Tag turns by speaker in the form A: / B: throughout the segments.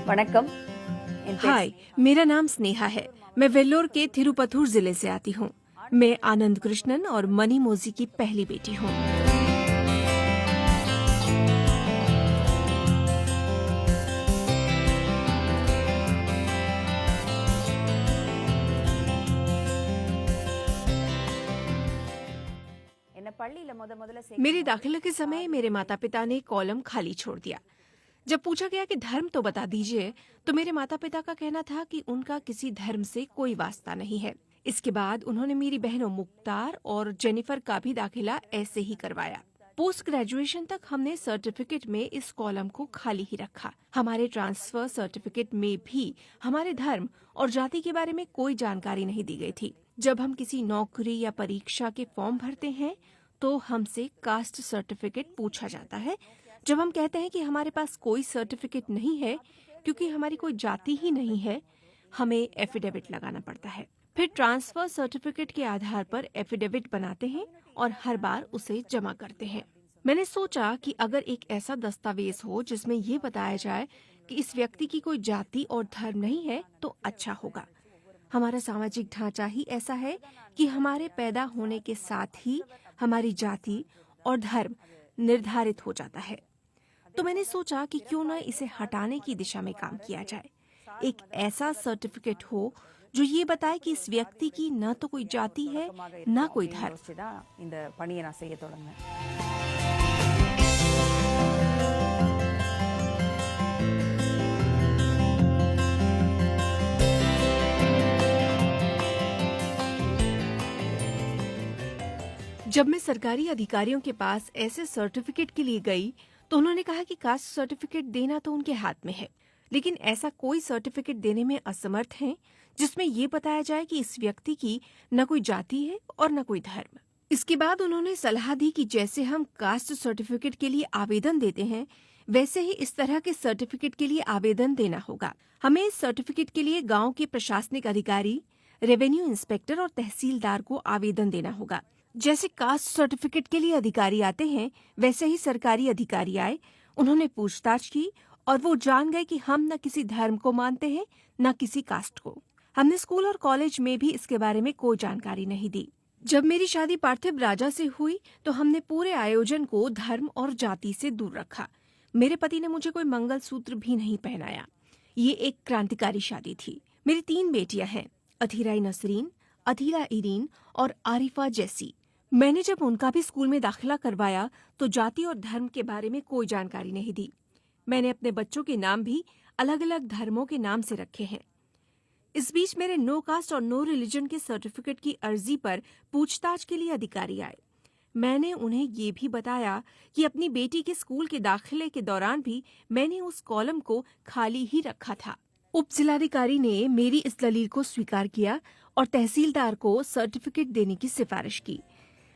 A: வணக்கம்.
B: हाय, मेरा नाम स्नेहा है. मैं वेल्लोर के थिरुपथुर जिले से आती हूँ. मैं आनंद कृष्णन और मनी मोजी की पहली बेटी हूँ.
A: என்ன பள்ளியில முதல்ல
B: मेरे दाखिला के समय मेरे माता पिता ने कॉलम खाली छोड़ दिया. जब पूछा गया कि धर्म तो बता दीजिए, तो मेरे माता पिता का कहना था कि उनका किसी धर्म से कोई वास्ता नहीं है. इसके बाद उन्होंने मेरी बहनों मुख्तार और जेनिफर का भी दाखिला ऐसे ही करवाया. पोस्ट ग्रेजुएशन तक हमने सर्टिफिकेट में इस कॉलम को खाली ही रखा. हमारे ट्रांसफर सर्टिफिकेट में भी हमारे धर्म और जाति के बारे में कोई जानकारी नहीं दी गई थी. जब हम किसी नौकरी या परीक्षा के फॉर्म भरते हैं, तो हमसे कास्ट सर्टिफिकेट पूछा जाता है. जब हम कहते हैं कि हमारे पास कोई सर्टिफिकेट नहीं है क्योंकि हमारी कोई जाति ही नहीं है, हमें एफिडेविट लगाना पड़ता है. फिर ट्रांसफर सर्टिफिकेट के आधार पर एफिडेविट बनाते हैं और हर बार उसे जमा करते हैं. मैंने सोचा कि अगर एक ऐसा दस्तावेज हो जिसमें ये बताया जाए कि इस व्यक्ति की कोई जाति और धर्म नहीं है, तो अच्छा होगा. हमारा सामाजिक ढांचा ही ऐसा है कि हमारे पैदा होने के साथ ही हमारी जाति और धर्म निर्धारित हो जाता है. तो मैंने सोचा कि क्यों न इसे हटाने की दिशा में काम किया जाए. एक ऐसा सर्टिफिकेट हो जो ये बताए कि इस व्यक्ति की न तो कोई जाति है न कोई धर्म.
A: இந்த பணியை நான் செய்ய தொடங்கினேன்.
B: जब मैं सरकारी अधिकारियों के पास ऐसे सर्टिफिकेट के लिए गई, तो उन्होंने कहा कि कास्ट सर्टिफिकेट देना तो उनके हाथ में है, लेकिन ऐसा कोई सर्टिफिकेट देने में असमर्थ हैं जिसमें ये बताया जाए कि इस व्यक्ति की न कोई जाति है और न कोई धर्म. इसके बाद उन्होंने सलाह दी कि जैसे हम कास्ट सर्टिफिकेट के लिए आवेदन देते हैं, वैसे ही इस तरह के सर्टिफिकेट के लिए आवेदन देना होगा. हमें इस सर्टिफिकेट के लिए गांव के प्रशासनिक अधिकारी, रेवेन्यू इंस्पेक्टर और तहसीलदार को आवेदन देना होगा. जैसे कास्ट सर्टिफिकेट के लिए अधिकारी आते हैं, वैसे ही सरकारी अधिकारी आए. उन्होंने पूछताछ की और वो जान गए कि हम न किसी धर्म को मानते हैं न किसी कास्ट को. हमने स्कूल और कॉलेज में भी इसके बारे में कोई जानकारी नहीं दी. जब मेरी शादी पार्थिव राजा से हुई, तो हमने पूरे आयोजन को धर्म और जाति से दूर रखा. मेरे पति ने मुझे कोई मंगलसूत्र भी नहीं पहनाया. ये एक क्रांतिकारी शादी थी. मेरी 3 बेटियां हैं, अथीरा नसरीन, अथीला इरीन और आरिफा जैसी. मैंने जब उनका भी स्कूल में दाखिला करवाया, तो जाति और धर्म के बारे में कोई जानकारी नहीं दी. मैंने अपने बच्चों के नाम भी अलग अलग धर्मों के नाम से रखे हैं. इस बीच मेरे नो कास्ट और नो रिलीजन के सर्टिफिकेट की अर्जी पर पूछताछ के लिए अधिकारी आए. मैंने उन्हें ये भी बताया कि अपनी बेटी के स्कूल के दाखिले के दौरान भी मैंने उस कॉलम को खाली ही रखा था. उप जिलाधिकारी ने मेरी इस दलील को स्वीकार किया और तहसीलदार को सर्टिफिकेट देने की सिफारिश की.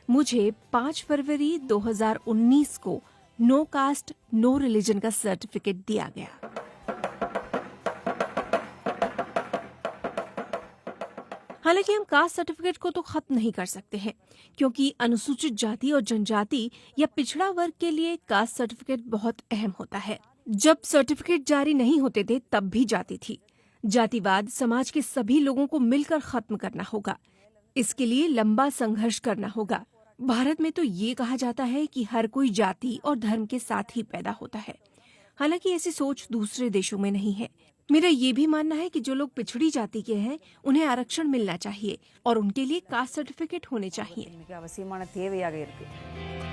B: मुझे 5 फरवरी 2019 को नो कास्ट नो रिलीजन का सर्टिफिकेट दिया गया. हालांकि हम कास्ट सर्टिफिकेट को तो खत्म नहीं कर सकते हैं, क्योंकि अनुसूचित जाति और जनजाति या पिछड़ा वर्ग के लिए कास्ट सर्टिफिकेट बहुत अहम होता है. जब सर्टिफिकेट जारी नहीं होते थे, तब भी जाति थी. जातिवाद समाज के सभी लोगों को मिलकर खत्म करना होगा. इसके लिए लंबा संघर्ष करना होगा. भारत में तो ये कहा जाता है कि हर कोई जाति और धर्म के साथ ही पैदा होता है. हालांकि ऐसी सोच दूसरे देशों में नहीं है. मेरा ये भी मानना है कि जो लोग पिछड़ी जाति के हैं, उन्हें आरक्षण मिलना चाहिए और उनके लिए कास्ट सर्टिफिकेट होने चाहिए.
A: அவசியமான தேவையாக இருக்கு.